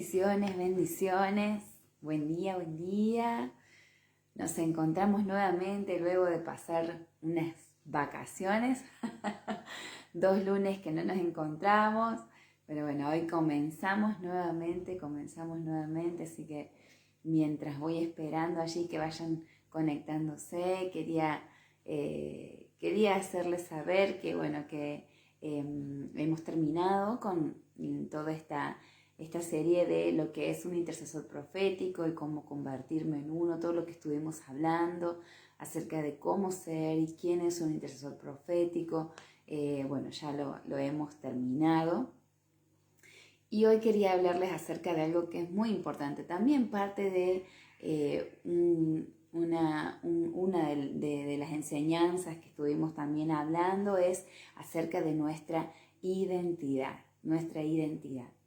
Bendiciones, bendiciones. Buen día, buen día. Nos encontramos nuevamente luego de pasar unas vacaciones. 2 lunes que no nos encontramos. Pero bueno, hoy comenzamos nuevamente, así que mientras voy esperando allí que vayan conectándose, quería hacerles saber que bueno, que hemos terminado con toda esta serie de lo que es un intercesor profético y cómo convertirme en uno, todo lo que estuvimos hablando acerca de cómo ser y quién es un intercesor profético. Bueno, ya lo hemos terminado. Y hoy quería hablarles acerca de algo que es muy importante, también parte de una de las enseñanzas que estuvimos también hablando es acerca de nuestra identidad,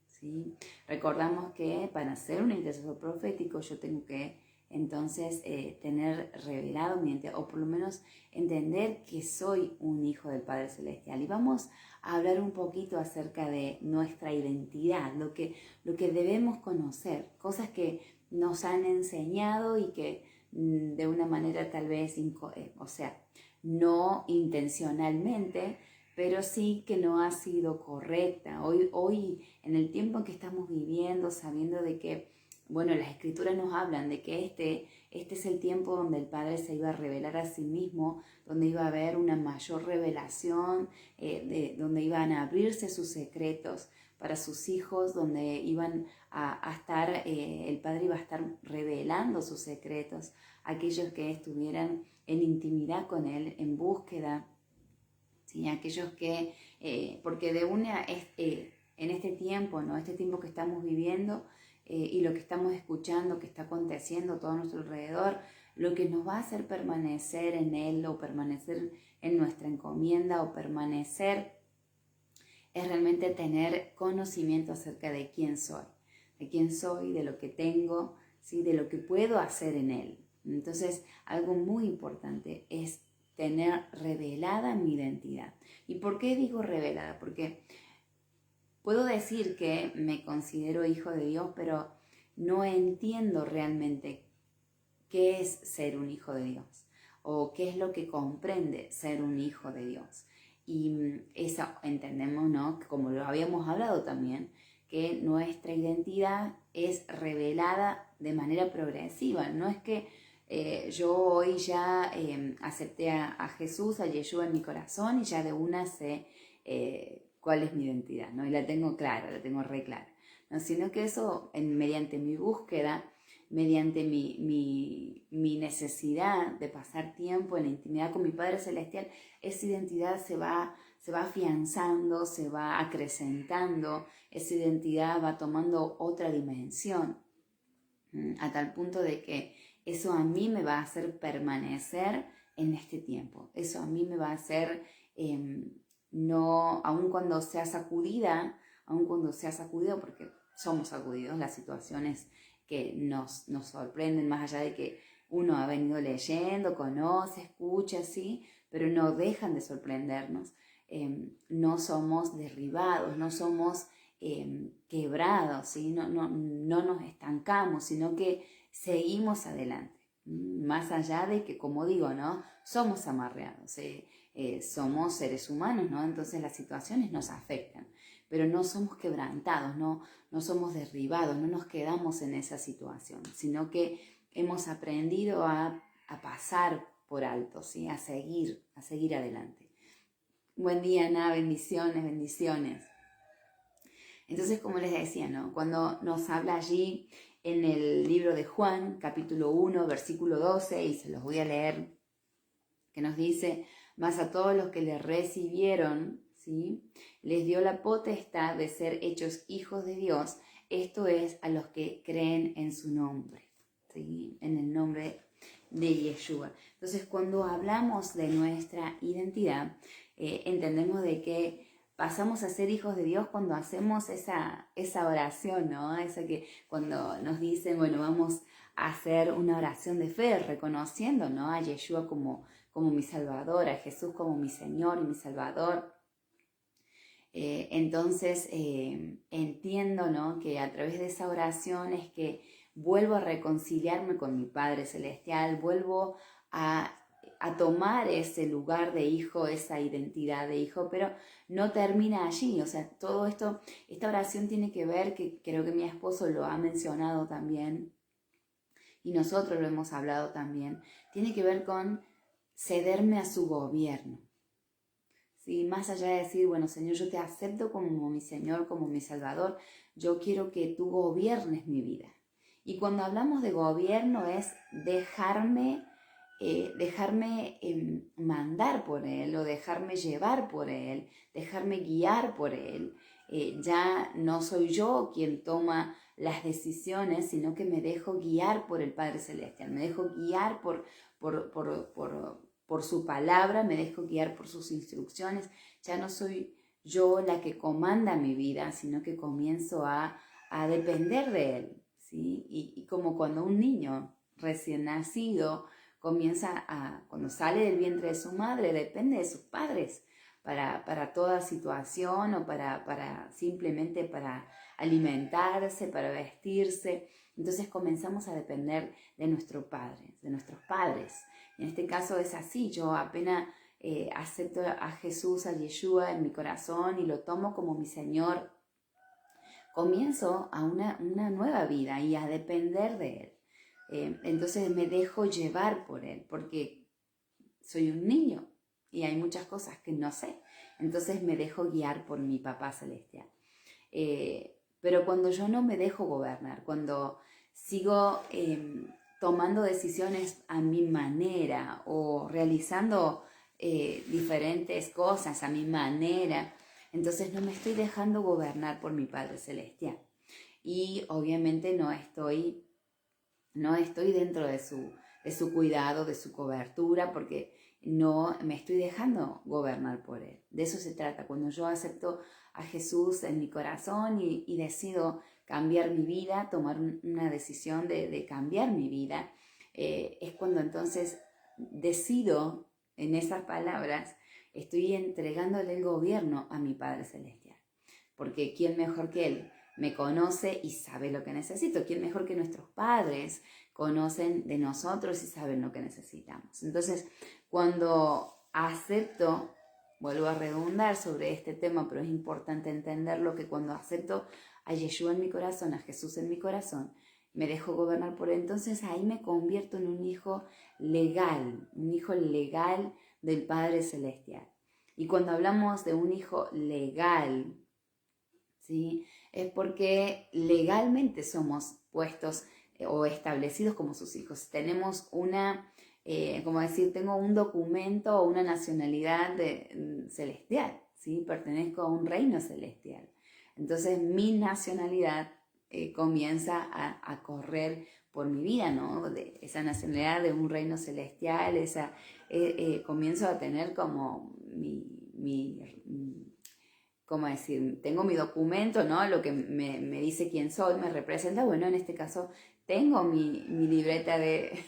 ¿sí? Recordamos que para ser un intercesor profético yo tengo que entonces tener revelado mi identidad, o por lo menos entender que soy un hijo del Padre Celestial. Y vamos a hablar un poquito acerca de nuestra identidad, lo que debemos conocer, cosas que nos han enseñado y que de una manera tal vez, no intencionalmente, pero sí que no ha sido correcta. Hoy en el tiempo en que estamos viviendo, sabiendo de que, bueno, las escrituras nos hablan de que este es el tiempo donde el Padre se iba a revelar a sí mismo, donde iba a haber una mayor revelación, donde iban a abrirse sus secretos para sus hijos, donde iban a estar, el Padre iba a estar revelando sus secretos a aquellos que estuvieran en intimidad con Él, en búsqueda, ¿sí? Aquellos que, porque en este tiempo, ¿no? Este tiempo que estamos viviendo y lo que estamos escuchando, que está aconteciendo a todo nuestro alrededor, lo que nos va a hacer permanecer en Él o permanecer en nuestra encomienda o permanecer es realmente tener conocimiento acerca de quién soy, de lo que tengo, ¿sí? De lo que puedo hacer en Él. Entonces, algo muy importante es tener revelada mi identidad. ¿Y por qué digo revelada? Porque puedo decir que me considero hijo de Dios, pero no entiendo realmente qué es ser un hijo de Dios o qué es lo que comprende ser un hijo de Dios. Y eso entendemos, ¿no? Como lo habíamos hablado también, que nuestra identidad es revelada de manera progresiva. No es que yo hoy ya acepté a Jesús, a Yeshua en mi corazón y ya de una sé cuál es mi identidad, ¿no? Y la tengo clara, la tengo re clara, ¿no? Sino que eso, mediante mi búsqueda, mediante mi necesidad de pasar tiempo en la intimidad con mi Padre Celestial, esa identidad se va afianzando, se va acrecentando, esa identidad va tomando otra dimensión, a tal punto de que eso a mí me va a hacer permanecer en este tiempo. Eso a mí me va a hacer, no, aun cuando sea sacudida, porque somos sacudidos, las situaciones que nos sorprenden, más allá de que uno ha venido leyendo, conoce, escucha, sí, pero no dejan de sorprendernos. No somos derribados, no somos quebrados, ¿sí? No nos estancamos, sino que seguimos adelante. Más allá de que, como digo, ¿no? Somos amarreados, somos seres humanos, ¿no? Entonces las situaciones nos afectan, pero no somos quebrantados, no somos derribados, no nos quedamos en esa situación, sino que hemos aprendido a pasar por alto, ¿sí? A seguir adelante. Buen día, Ana, bendiciones. Entonces, como les decía, ¿no? Cuando nos habla allí en el libro de Juan, capítulo 1, versículo 12, y se los voy a leer, que nos dice: mas a todos los que le recibieron, ¿sí? Les dio la potestad de ser hechos hijos de Dios, esto es, a los que creen en su nombre, ¿sí? En el nombre de Yeshua. Entonces, cuando hablamos de nuestra identidad, entendemos de que pasamos a ser hijos de Dios cuando hacemos esa oración, ¿no? Esa que cuando nos dicen, bueno, vamos a hacer una oración de fe, reconociendo, ¿no? A Yeshua como mi Salvador, a Jesús como mi Señor y mi Salvador. Entonces entiendo, ¿no?, que a través de esa oración es que vuelvo a reconciliarme con mi Padre Celestial, vuelvo a tomar ese lugar de hijo, esa identidad de hijo, pero no termina allí. O sea, todo esto, esta oración tiene que ver, que creo que mi esposo lo ha mencionado también, y nosotros lo hemos hablado también, tiene que ver con cederme a su gobierno. ¿Sí? Más allá de decir, bueno, Señor, yo te acepto como mi Señor, como mi Salvador, yo quiero que tú gobiernes mi vida. Y cuando hablamos de gobierno es dejarme mandar por Él, o dejarme llevar por Él, dejarme guiar por Él. Ya no soy yo quien toma las decisiones, sino que me dejo guiar por el Padre Celestial, me dejo guiar por su palabra, me dejo guiar por sus instrucciones. Ya no soy yo la que comanda mi vida, sino que comienzo a depender de Él, ¿sí? Y como cuando un niño recién nacido cuando sale del vientre de su madre, depende de sus padres para toda situación, o simplemente para alimentarse, para vestirse. Entonces comenzamos a depender de nuestros padres. En este caso es así, yo apenas acepto a Jesús, a Yeshua en mi corazón y lo tomo como mi Señor, comienzo a una nueva vida y a depender de Él. Entonces me dejo llevar por Él, porque soy un niño y hay muchas cosas que no sé. Entonces me dejo guiar por mi Papá Celestial. Pero cuando yo no me dejo gobernar, cuando sigo tomando decisiones a mi manera o realizando diferentes cosas a mi manera, entonces no me estoy dejando gobernar por mi Padre Celestial. Y obviamente no estoy dentro de su cuidado, de su cobertura, porque no me estoy dejando gobernar por Él. De eso se trata. Cuando yo acepto a Jesús en mi corazón y decido cambiar mi vida, tomar una decisión de cambiar mi vida, es cuando entonces decido, en esas palabras, estoy entregándole el gobierno a mi Padre Celestial. Porque ¿quién mejor que Él me conoce y sabe lo que necesito? ¿Quién mejor que nuestros padres conocen de nosotros y saben lo que necesitamos? Entonces, cuando acepto, vuelvo a redundar sobre este tema, pero es importante entenderlo, que cuando acepto a Yeshua en mi corazón, a Jesús en mi corazón, me dejo gobernar por Él, entonces ahí me convierto en un hijo legal del Padre Celestial. Y cuando hablamos de un hijo legal, ¿sí?, es porque legalmente somos puestos o establecidos como sus hijos. Tenemos tengo un documento o una nacionalidad celestial, ¿sí? Pertenezco a un reino celestial. Entonces mi nacionalidad comienza a correr por mi vida, ¿no? De esa nacionalidad de un reino celestial, comienzo a tener como ¿cómo decir? Tengo mi documento, ¿no? Lo que me dice quién soy, me representa. Bueno, en este caso tengo mi libreta de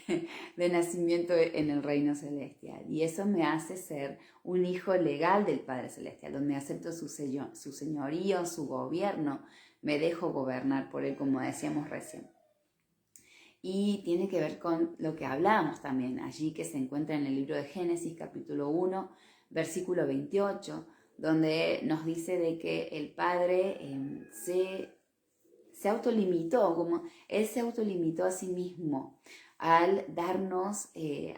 nacimiento en el reino celestial. Y eso me hace ser un hijo legal del Padre Celestial, donde acepto su señorío, su gobierno, me dejo gobernar por Él, como decíamos recién. Y tiene que ver con lo que hablábamos también allí, que se encuentra en el libro de Génesis, capítulo 1, versículo 28, donde nos dice de que el Padre se autolimitó, Él se autolimitó a sí mismo al darnos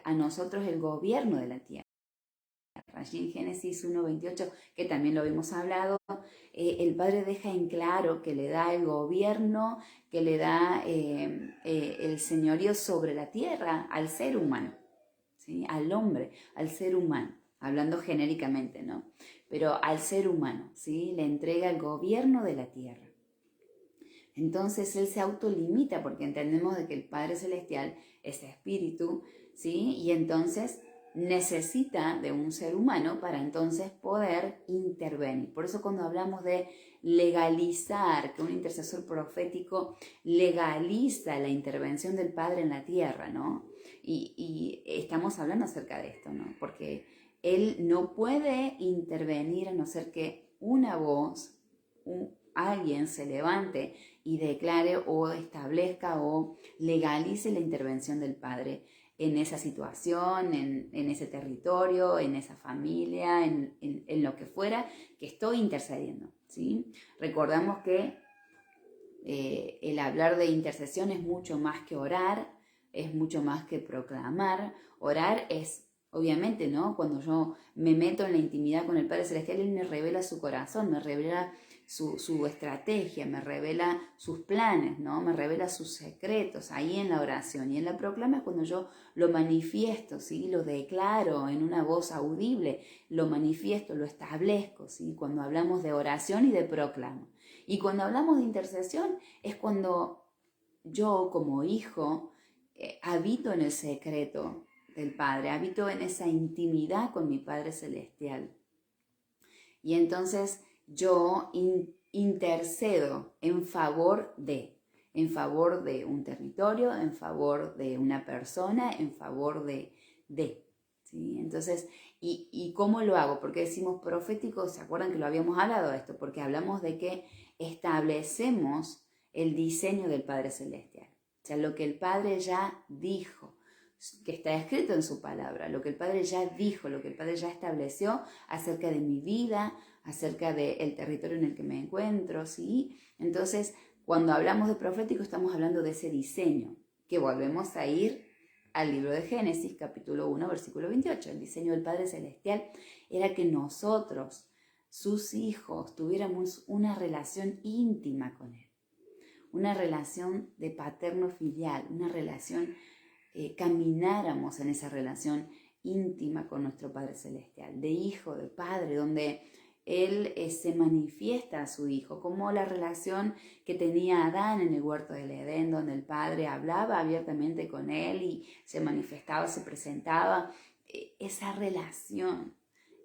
a nosotros el gobierno de la tierra. Allí en Génesis 1:28, que también lo habíamos hablado, el Padre deja en claro que le da el gobierno, que le da el señorío sobre la tierra al ser humano, ¿sí? Al hombre, al ser humano, hablando genéricamente, ¿no? Pero al ser humano, ¿sí? Le entrega el gobierno de la tierra. Entonces Él se autolimita, porque entendemos de que el Padre Celestial es espíritu, ¿sí? Y entonces necesita de un ser humano para entonces poder intervenir. Por eso cuando hablamos de legalizar, que un intercesor profético legaliza la intervención del Padre en la tierra, ¿no? Y estamos hablando acerca de esto, ¿no? Porque Él no puede intervenir a no ser que una voz, alguien se levante y declare o establezca o legalice la intervención del Padre en esa situación, en ese territorio, en esa familia, en lo que fuera que estoy intercediendo, ¿sí? Recordamos que el hablar de intercesión es mucho más que orar, es mucho más que proclamar. Orar es, obviamente, ¿no? Cuando yo me meto en la intimidad con el Padre Celestial, Él me revela su corazón, me revela su estrategia, me revela sus planes, ¿no? Me revela sus secretos ahí en la oración. Y en la proclama es cuando yo lo manifiesto, ¿sí? Lo declaro en una voz audible, lo manifiesto, lo establezco, ¿sí? Cuando hablamos de oración y de proclama. Y cuando hablamos de intercesión es cuando yo como hijo habito en el secreto del Padre, habito en esa intimidad con mi Padre Celestial. Y entonces yo intercedo en favor de un territorio, en favor de una persona, en favor de ¿sí? Entonces, ¿y cómo lo hago? ¿Por qué decimos profético? ¿Se acuerdan que lo habíamos hablado de esto? Porque hablamos de que establecemos el diseño del Padre Celestial. O sea, lo que el Padre ya dijo, que está escrito en su palabra, lo que el Padre ya dijo, lo que el Padre ya estableció acerca de mi vida, acerca del territorio en el que me encuentro, ¿sí? Entonces, cuando hablamos de profético, estamos hablando de ese diseño, que volvemos a ir al libro de Génesis, capítulo 1, versículo 28. El diseño del Padre Celestial era que nosotros, sus hijos, tuviéramos una relación íntima con Él, una relación de paterno-filial, una relación, camináramos en esa relación íntima con nuestro Padre Celestial, de hijo, de padre, donde Él se manifiesta a su Hijo, como la relación que tenía Adán en el huerto del Edén, donde el Padre hablaba abiertamente con Él y se manifestaba, se presentaba. Esa relación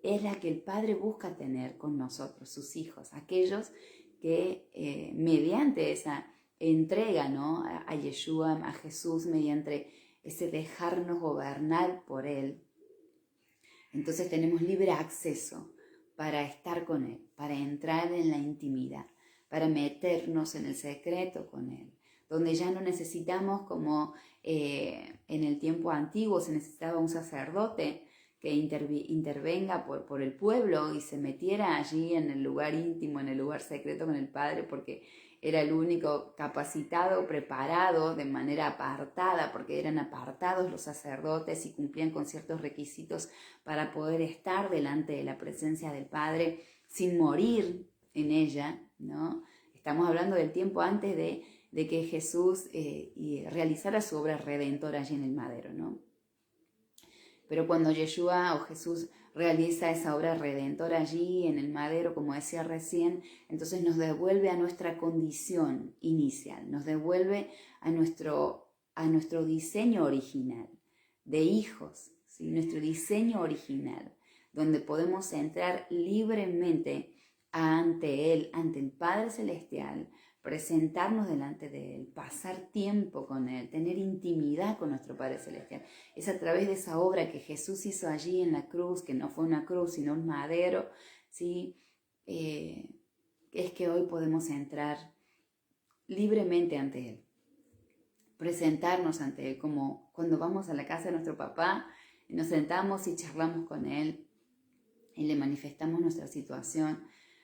es la que el Padre busca tener con nosotros, sus hijos, aquellos que mediante esa entrega, ¿no?, a Yeshua, a Jesús, mediante ese dejarnos gobernar por Él, entonces tenemos libre acceso para estar con Él, para entrar en la intimidad, para meternos en el secreto con Él, donde ya no necesitamos, como en el tiempo antiguo se necesitaba un sacerdote que intervenga por el pueblo y se metiera allí en el lugar íntimo, en el lugar secreto con el Padre, porque era el único capacitado, preparado de manera apartada, porque eran apartados los sacerdotes y cumplían con ciertos requisitos para poder estar delante de la presencia del Padre sin morir en ella, ¿no? Estamos hablando del tiempo antes de que Jesús realizara su obra redentora allí en el madero, ¿no? Pero cuando Yeshua o Jesús realiza esa obra redentora allí en el madero, como decía recién, entonces nos devuelve a nuestra condición inicial, nos devuelve a nuestro diseño original de hijos, ¿sí? Nuestro diseño original, donde podemos entrar libremente ante Él, ante el Padre Celestial, presentarnos delante de Él, pasar tiempo con Él, tener intimidad con nuestro Padre Celestial. Es a través de esa obra que Jesús hizo allí en la cruz, que no fue una cruz, sino un madero, ¿sí? Es que hoy podemos entrar libremente ante Él, presentarnos ante Él, como cuando vamos a la casa de nuestro papá, y nos sentamos y charlamos con Él, y le manifestamos nuestra situación,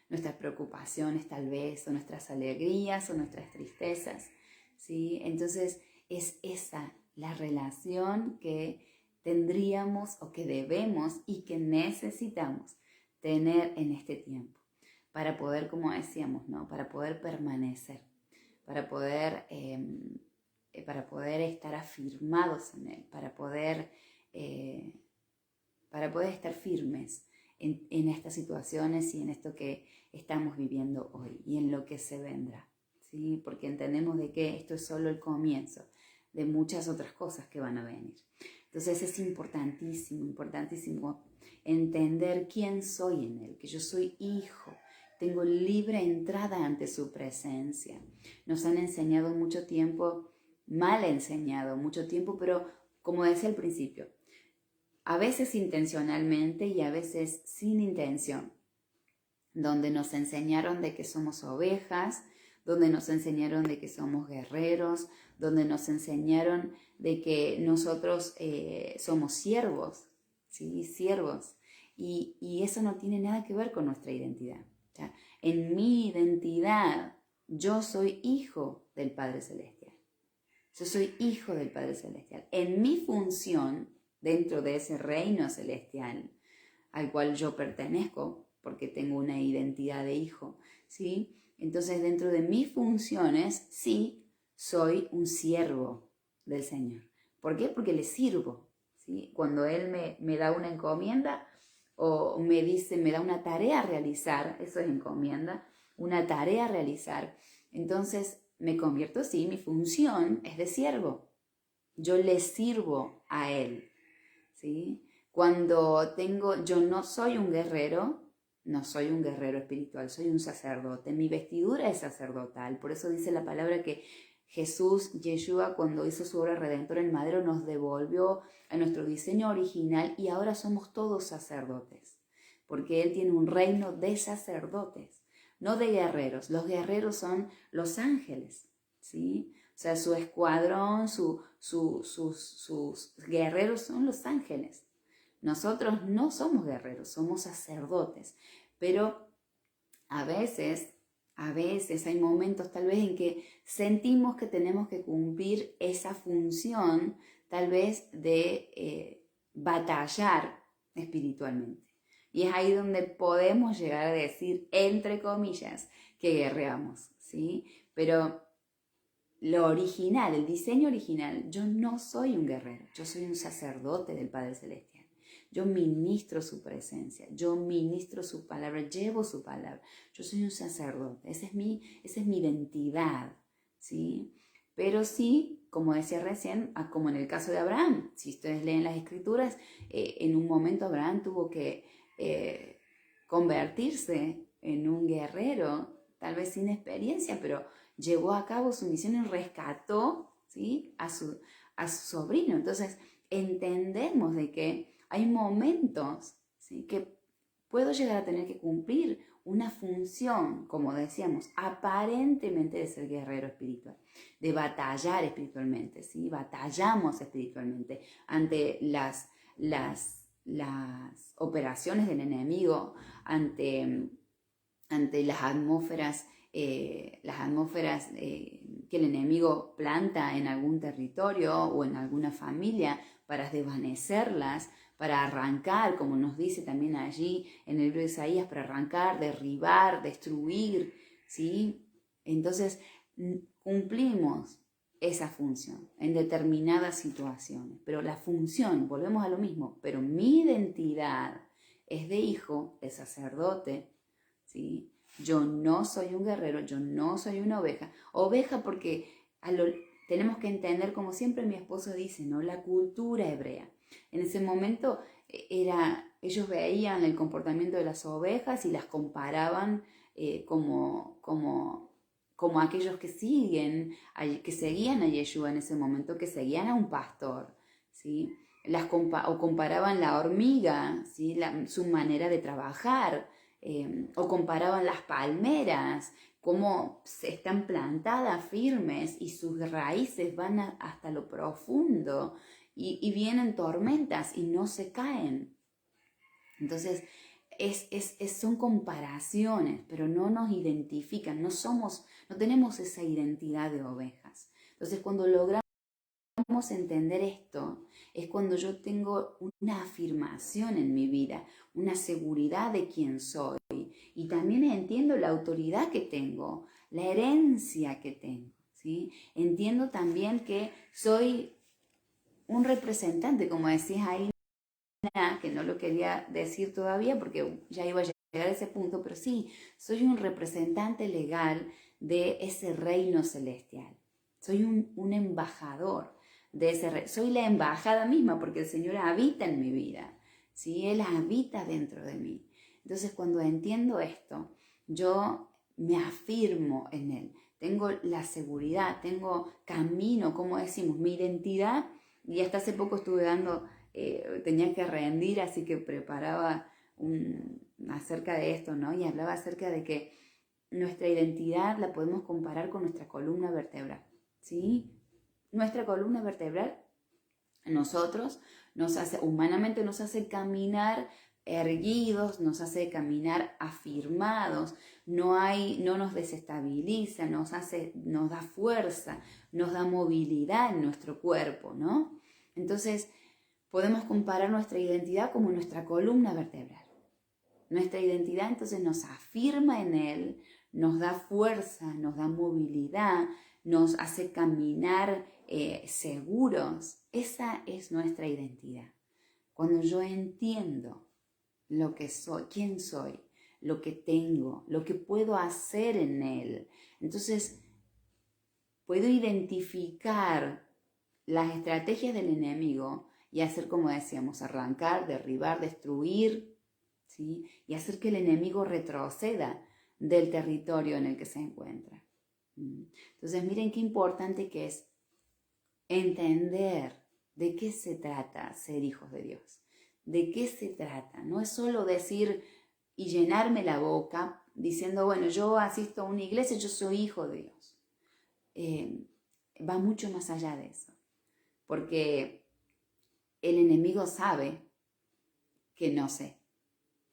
nuestras preocupaciones tal vez, o nuestras alegrías, o nuestras tristezas, ¿sí? Entonces es esa la relación que tendríamos o que debemos y que necesitamos tener en este tiempo para poder, como decíamos, ¿no?, para poder permanecer, para poder estar afirmados en Él, para poder estar firmes en estas situaciones y en esto que estamos viviendo hoy y en lo que se vendrá, ¿sí? Porque entendemos de que esto es solo el comienzo de muchas otras cosas que van a venir. Entonces es importantísimo entender quién soy en Él, que yo soy hijo, tengo libre entrada ante su presencia. Nos han enseñado mucho tiempo, mal enseñado mucho tiempo, pero como decía al principio, a veces intencionalmente y a veces sin intención, donde nos enseñaron de que somos ovejas, donde nos enseñaron de que somos guerreros, donde nos enseñaron de que nosotros somos siervos, ¿sí? Siervos. Y eso no tiene nada que ver con nuestra identidad. O sea, en mi identidad, yo soy hijo del Padre Celestial. Yo soy hijo del Padre Celestial. En mi función, dentro de ese reino celestial, al cual yo pertenezco, porque tengo una identidad de hijo, ¿sí? Entonces, dentro de mis funciones, sí, soy un siervo del Señor. ¿Por qué? Porque le sirvo, ¿sí? Cuando Él me da una encomienda o me dice, me da una tarea a realizar, eso es encomienda, una tarea a realizar, entonces me convierto, sí, mi función es de siervo. Yo le sirvo a Él, ¿sí? Yo no soy un guerrero, no soy un guerrero espiritual, soy un sacerdote. Mi vestidura es sacerdotal. Por eso dice la palabra que Jesús, Yeshua, cuando hizo su obra redentora en el madero, nos devolvió a nuestro diseño original y ahora somos todos sacerdotes. Porque Él tiene un reino de sacerdotes, no de guerreros. Los guerreros son los ángeles, ¿sí? O sea, su escuadrón, sus guerreros son los ángeles. Nosotros no somos guerreros, somos sacerdotes, pero a veces hay momentos tal vez en que sentimos que tenemos que cumplir esa función tal vez de batallar espiritualmente. Y es ahí donde podemos llegar a decir, entre comillas, que guerreamos, ¿sí? Pero lo original, el diseño original, yo no soy un guerrero, yo soy un sacerdote del Padre Celestial. Yo ministro su presencia, yo ministro su palabra, llevo su palabra. Yo soy un sacerdote, esa es mi identidad, ¿sí? Pero sí, como decía recién, como en el caso de Abraham, si ustedes leen las Escrituras, en un momento Abraham tuvo que convertirse en un guerrero, tal vez sin experiencia, pero llevó a cabo su misión y rescató, ¿sí? a su sobrino. Entonces, entendemos de que hay momentos, ¿sí? que puedo llegar a tener que cumplir una función, como decíamos, aparentemente de ser guerrero espiritual, de batallar espiritualmente, ¿sí? Batallamos espiritualmente ante las operaciones del enemigo, ante las atmósferas que el enemigo planta en algún territorio o en alguna familia para desvanecerlas, para arrancar, como nos dice también allí en el libro de Isaías, para arrancar, derribar, destruir, ¿sí? Entonces cumplimos esa función en determinadas situaciones, pero la función, volvemos a lo mismo, pero mi identidad es de hijo, de sacerdote, ¿sí? Yo no soy un guerrero, yo no soy una oveja. Oveja porque tenemos que entender, como siempre mi esposo dice, ¿no? La cultura hebrea. En ese momento ellos veían el comportamiento de las ovejas y las comparaban como aquellos que seguían a Yeshua en ese momento, que seguían a un pastor, ¿sí? O comparaban la hormiga, ¿sí? Su manera de trabajar, o comparaban las palmeras, cómo están plantadas firmes y sus raíces van hasta lo profundo y vienen tormentas y no se caen. Entonces, son comparaciones, pero no nos identifican, no tenemos esa identidad de ovejas. Entonces, cuando logramos entender esto, es cuando yo tengo una afirmación en mi vida, una seguridad de quién soy, y también entiendo la autoridad que tengo, la herencia que tengo, ¿sí? Entiendo también que soy un representante, como decías ahí, que no lo quería decir todavía porque ya iba a llegar a ese punto, pero sí, soy un representante legal de ese reino celestial. Soy un embajador de ese reino. Soy la embajada misma porque el Señor habita en mi vida, ¿sí? Él habita dentro de mí. Entonces, cuando entiendo esto, yo me afirmo en Él. Tengo la seguridad, tengo camino, como decimos, mi identidad. Y hasta hace poco estuve tenía que rendir, así que preparaba acerca de esto, ¿no? Y hablaba acerca de que nuestra identidad la podemos comparar con nuestra columna vertebral, ¿sí? Nuestra columna vertebral, nosotros, humanamente nos hace caminar erguidos, nos hace caminar afirmados, no nos desestabiliza, nos da fuerza, nos da movilidad en nuestro cuerpo, ¿no? Entonces, podemos comparar nuestra identidad como nuestra columna vertebral. Nuestra identidad entonces nos afirma en él, nos da fuerza, nos da movilidad, nos hace caminar seguros. Esa es nuestra identidad. Cuando yo entiendo lo que soy, quién soy, lo que tengo, lo que puedo hacer en él, entonces puedo identificar las estrategias del enemigo y hacer, como decíamos, arrancar, derribar, destruir, ¿sí? Y hacer que el enemigo retroceda del territorio en el que se encuentra. Entonces, miren qué importante que es entender de qué se trata ser hijos de Dios. ¿De qué se trata? No es solo decir y llenarme la boca diciendo, bueno, yo asisto a una iglesia, yo soy hijo de Dios. Va mucho más allá de eso. Porque el enemigo sabe que no sé.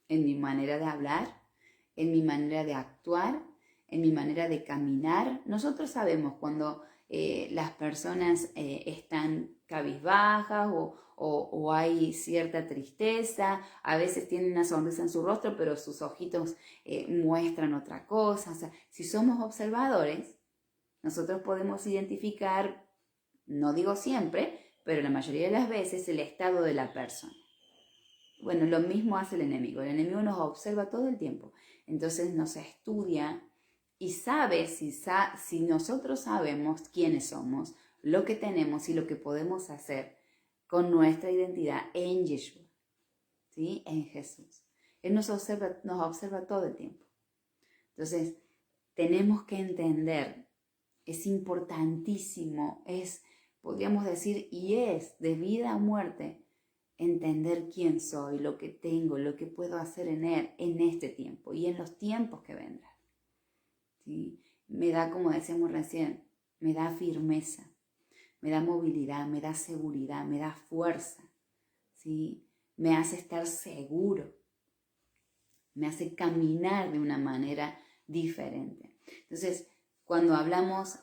En mi manera de hablar, en mi manera de actuar, en mi manera de caminar. Nosotros sabemos cuando las personas están cabizbajas o hay cierta tristeza, a veces tienen una sonrisa en su rostro, pero sus ojitos muestran otra cosa. O sea, si somos observadores, nosotros podemos identificar, no digo siempre, pero la mayoría de las veces, el estado de la persona. Bueno, lo mismo hace el enemigo. El enemigo nos observa todo el tiempo. Entonces nos estudia y sabe si nosotros sabemos quiénes somos, lo que tenemos y lo que podemos hacer con nuestra identidad en Yeshua, ¿sí? En Jesús. Él nos observa todo el tiempo. Entonces, tenemos que entender, es importantísimo, podríamos decir, y es de vida a muerte, entender quién soy, lo que tengo, lo que puedo hacer en él en este tiempo y en los tiempos que vendrán. ¿Sí? Me da, como decíamos recién, me da firmeza, me da movilidad, me da seguridad, me da fuerza, ¿sí? Me hace estar seguro, me hace caminar de una manera diferente. Entonces, cuando hablamos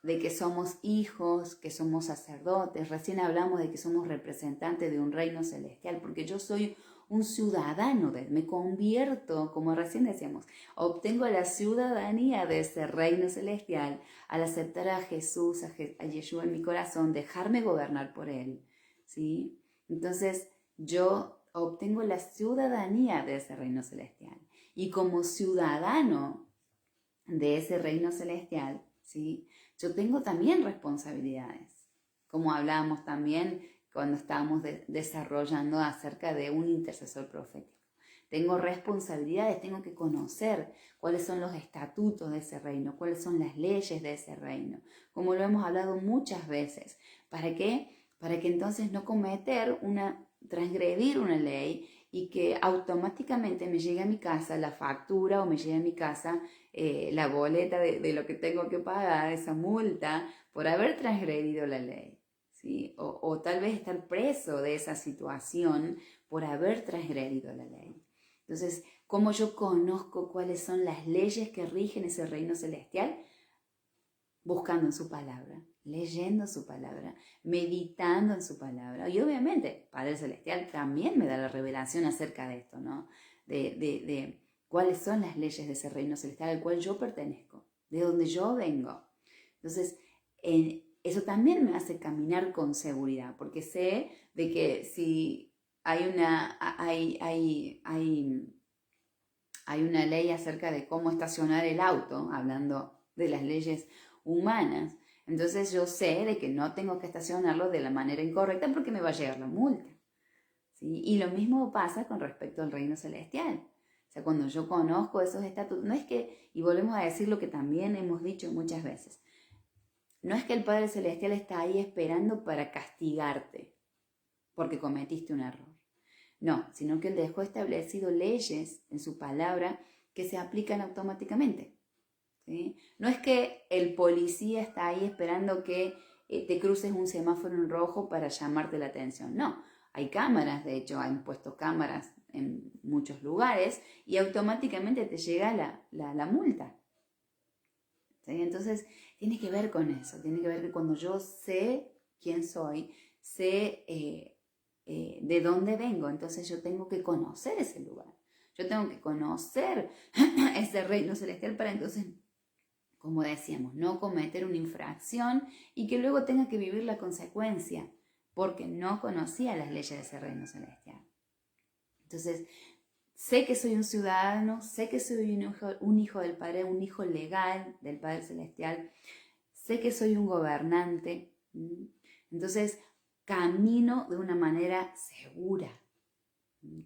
de que somos hijos, que somos sacerdotes, recién hablamos de que somos representantes de un reino celestial, porque yo soy un ciudadano me convierto, como recién decíamos, obtengo la ciudadanía de ese reino celestial al aceptar a Jesús, a Yeshua en mi corazón, dejarme gobernar por él, ¿sí? Entonces yo obtengo la ciudadanía de ese reino celestial y como ciudadano de ese reino celestial, ¿sí? Yo tengo también responsabilidades, como hablábamos también cuando estábamos desarrollando acerca de un intercesor profético. Tengo responsabilidades, tengo que conocer cuáles son los estatutos de ese reino, cuáles son las leyes de ese reino, como lo hemos hablado muchas veces. ¿Para qué? Para que entonces no transgredir una ley y que automáticamente me llegue a mi casa la factura o me llegue a mi casa la boleta de lo que tengo que pagar, esa multa, por haber transgredido la ley, ¿sí? O tal vez estar preso de esa situación por haber transgredido la ley. Entonces, ¿cómo yo conozco cuáles son las leyes que rigen ese reino celestial? Buscando en su palabra, leyendo su palabra, meditando en su palabra. Y obviamente, Padre Celestial también me da la revelación acerca de esto, ¿no? De cuáles son las leyes de ese reino celestial al cual yo pertenezco, de donde yo vengo. Entonces, eso también me hace caminar con seguridad, porque sé de que si hay una ley acerca de cómo estacionar el auto, hablando de las leyes humanas, entonces yo sé de que no tengo que estacionarlo de la manera incorrecta porque me va a llegar la multa, ¿sí? Y lo mismo pasa con respecto al reino celestial. O sea, cuando yo conozco esos estatutos, no es que, y volvemos a decir lo que también hemos dicho muchas veces, no es que el Padre Celestial está ahí esperando para castigarte porque cometiste un error. No, sino que Él dejó establecido leyes en su palabra que se aplican automáticamente. ¿Sí? No es que el policía está ahí esperando que te cruces un semáforo en rojo para llamarte la atención. No, hay cámaras, de hecho, han puesto cámaras en muchos lugares y automáticamente te llega la multa. ¿Sí? Entonces, tiene que ver con eso, tiene que ver que cuando yo sé quién soy, sé de dónde vengo, entonces yo tengo que conocer ese lugar. Yo tengo que conocer ese reino celestial para entonces, como decíamos, no cometer una infracción y que luego tenga que vivir la consecuencia, porque no conocía las leyes de ese reino celestial. Entonces, sé que soy un ciudadano, sé que soy un hijo del Padre, un hijo legal del Padre Celestial, sé que soy un gobernante. Entonces, camino de una manera segura.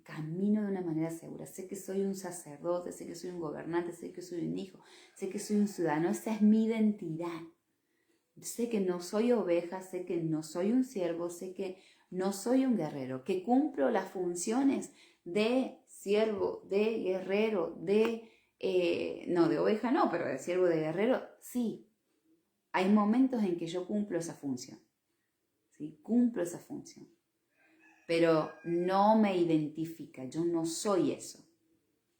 Camino de una manera segura. Sé que soy un sacerdote, sé que soy un gobernante, sé que soy un hijo, sé que soy un ciudadano. Esa es mi identidad. Sé que no soy oveja, sé que no soy un siervo, sé que no soy un guerrero, que cumplo las funciones de siervo, de guerrero, no de oveja no, pero de siervo, de guerrero, sí. Hay momentos en que yo cumplo esa función, ¿sí? Cumplo esa función, pero no me identifica, yo no soy eso.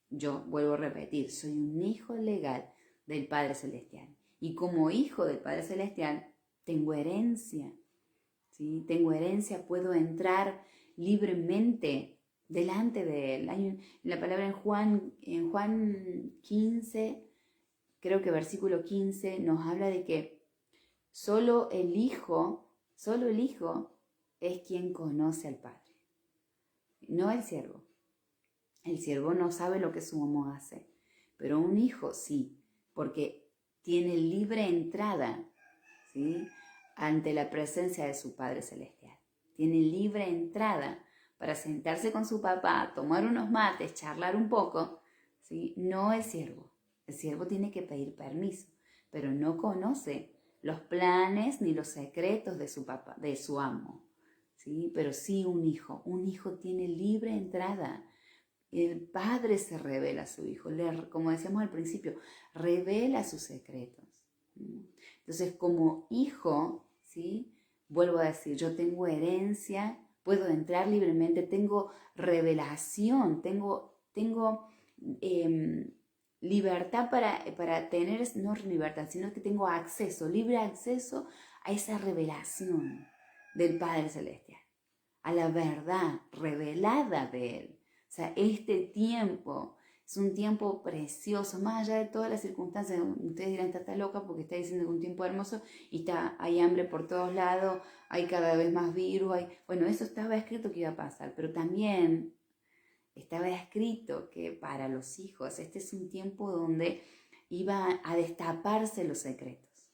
Yo, vuelvo a repetir, soy un hijo legal del Padre Celestial. Y como hijo del Padre Celestial, tengo herencia, ¿sí? Tengo herencia, puedo entrar libremente delante de Él. Hay la palabra en Juan 15, creo que versículo 15, nos habla de que solo el Hijo es quien conoce al Padre, no el siervo. El siervo no sabe lo que su amo hace, pero un hijo sí, porque tiene libre entrada, ¿sí?, ante la presencia de su Padre Celestial. Tiene libre entrada para sentarse con su papá, tomar unos mates, charlar un poco, ¿sí? No el siervo. El siervo tiene que pedir permiso, pero no conoce los planes ni los secretos de su papá, de su amo, ¿sí? Pero sí un hijo tiene libre entrada. El Padre se revela a su Hijo, como decíamos al principio, revela sus secretos. Entonces, como hijo, ¿sí?, vuelvo a decir, yo tengo herencia, puedo entrar libremente, tengo revelación, tengo libertad para tener, no libertad, sino que tengo acceso, libre acceso a esa revelación del Padre Celestial, a la verdad revelada de Él. O sea, este tiempo es un tiempo precioso, más allá de todas las circunstancias. Ustedes dirán, está loca porque está diciendo que es un tiempo hermoso y hay hambre por todos lados, hay cada vez más virus. Bueno, eso estaba escrito que iba a pasar, pero también estaba escrito que para los hijos este es un tiempo donde iba a destaparse los secretos.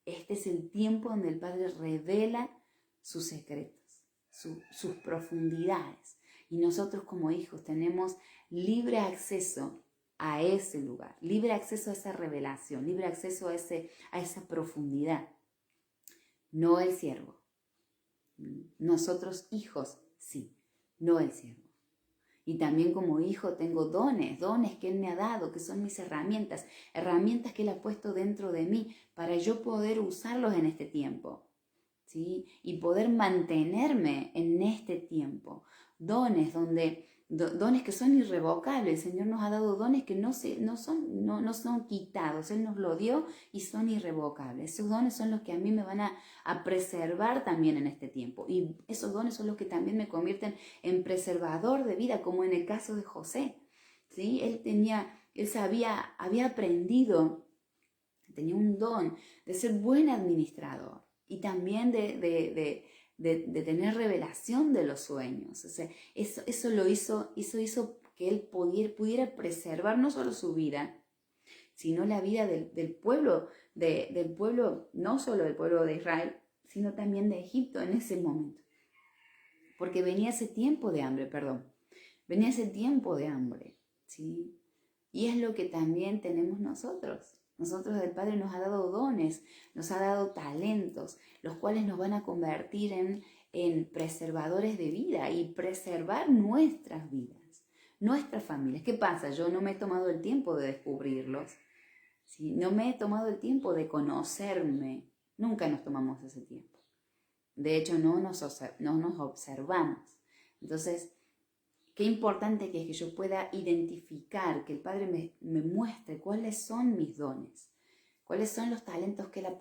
Este es el tiempo donde el Padre revela sus secretos, sus profundidades. Y nosotros como hijos tenemos libre acceso a ese lugar, libre acceso a esa revelación, libre acceso a esa profundidad. No el siervo. Nosotros hijos, sí, no el siervo. Y también como hijo tengo dones que Él me ha dado, que son mis herramientas que Él ha puesto dentro de mí para yo poder usarlos en este tiempo, ¿sí? Y poder mantenerme en este tiempo. Dones que son irrevocables. El Señor nos ha dado dones que no son quitados. Él nos lo dio y son irrevocables. Esos dones son los que a mí me van a preservar también en este tiempo. Y esos dones son los que también me convierten en preservador de vida, como en el caso de José, ¿sí? Había aprendido, tenía un don de ser buen administrador y también de tener revelación de los sueños. O sea, eso hizo que él pudiera preservar no solo su vida, sino la vida del pueblo, no solo del pueblo de Israel, sino también de Egipto en ese momento. Porque venía ese tiempo de hambre, ¿sí? Y es lo que también tenemos nosotros. Nosotros, el Padre nos ha dado dones, nos ha dado talentos, los cuales nos van a convertir en en preservadores de vida y preservar nuestras vidas, nuestras familias. ¿Qué pasa? Yo no me he tomado el tiempo de descubrirlos, ¿sí? No me he tomado el tiempo de conocerme. Nunca nos tomamos ese tiempo. De hecho, no nos observamos. Entonces, qué importante que es que yo pueda identificar, que el Padre me muestre cuáles son mis dones, cuáles son los talentos que Él ha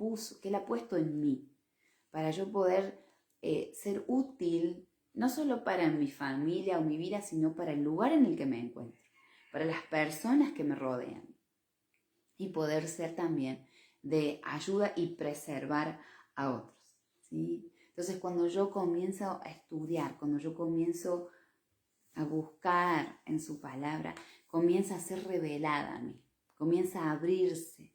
puesto en mí, para yo poder ser útil, no solo para mi familia o mi vida, sino para el lugar en el que me encuentro, para las personas que me rodean, y poder ser también de ayuda y preservar a otros, ¿sí? Entonces, cuando yo comienzo a estudiar, cuando yo comienzo a buscar en su palabra, comienza a ser revelada a mí, comienza a abrirse,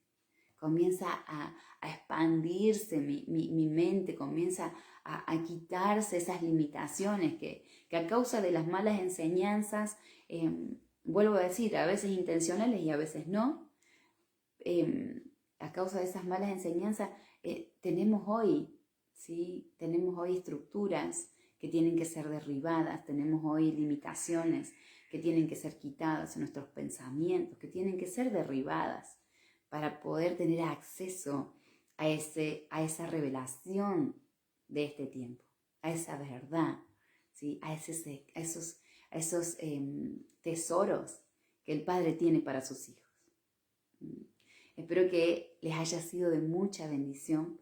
comienza a expandirse mi mente, comienza a quitarse esas limitaciones que a causa de las malas enseñanzas, vuelvo a decir, a veces intencionales y a veces no, a causa de esas malas enseñanzas, tenemos hoy, ¿sí? Tenemos hoy estructuras que tienen que ser derribadas, tenemos hoy limitaciones que tienen que ser quitadas en nuestros pensamientos, que tienen que ser derribadas para poder tener acceso a esa revelación de este tiempo, a esa verdad, ¿sí? a esos tesoros que el Padre tiene para sus hijos. Espero que les haya sido de mucha bendición.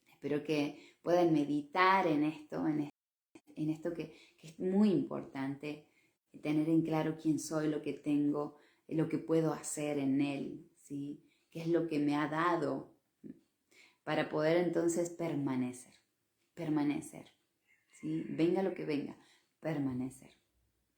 Espero que puedan meditar en esto que es muy importante, tener en claro quién soy, lo que tengo, lo que puedo hacer en Él, ¿sí? Qué es lo que me ha dado para poder entonces permanecer, ¿sí? Venga lo que venga, permanecer.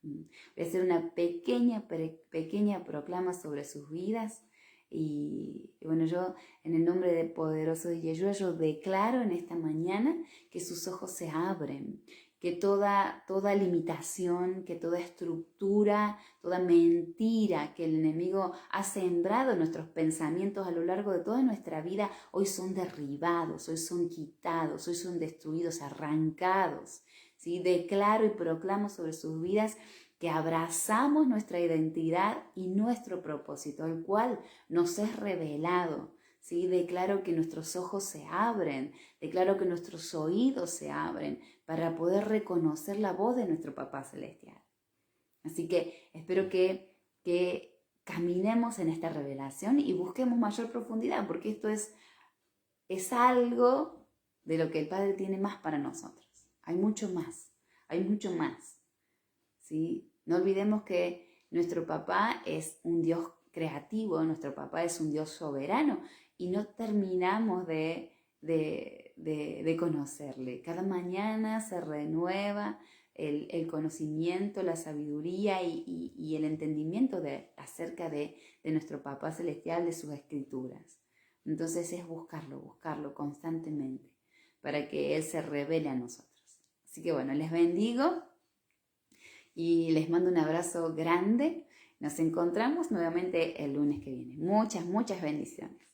Voy a hacer una pequeña proclama sobre sus vidas. Y bueno, yo en el nombre de poderoso de Yeshua, yo declaro en esta mañana que sus ojos se abren, que toda limitación, que toda estructura, toda mentira que el enemigo ha sembrado en nuestros pensamientos a lo largo de toda nuestra vida, hoy son derribados, hoy son quitados, hoy son destruidos, arrancados, ¿sí? Declaro y proclamo sobre sus vidas que abrazamos nuestra identidad y nuestro propósito, el cual nos es revelado, ¿sí? Declaro que nuestros ojos se abren, declaro que nuestros oídos se abren para poder reconocer la voz de nuestro Papá Celestial. Así que espero que caminemos en esta revelación y busquemos mayor profundidad, porque esto es algo de lo que el Padre tiene más para nosotros. Hay mucho más, ¿sí? No olvidemos que nuestro papá es un Dios creativo, nuestro papá es un Dios soberano y no terminamos de conocerle. Cada mañana se renueva el conocimiento, la sabiduría y el entendimiento acerca de nuestro Papá Celestial, de sus escrituras. Entonces es buscarlo constantemente para que Él se revele a nosotros. Así que bueno, les bendigo y les mando un abrazo grande. Nos encontramos nuevamente el lunes que viene. Muchas bendiciones.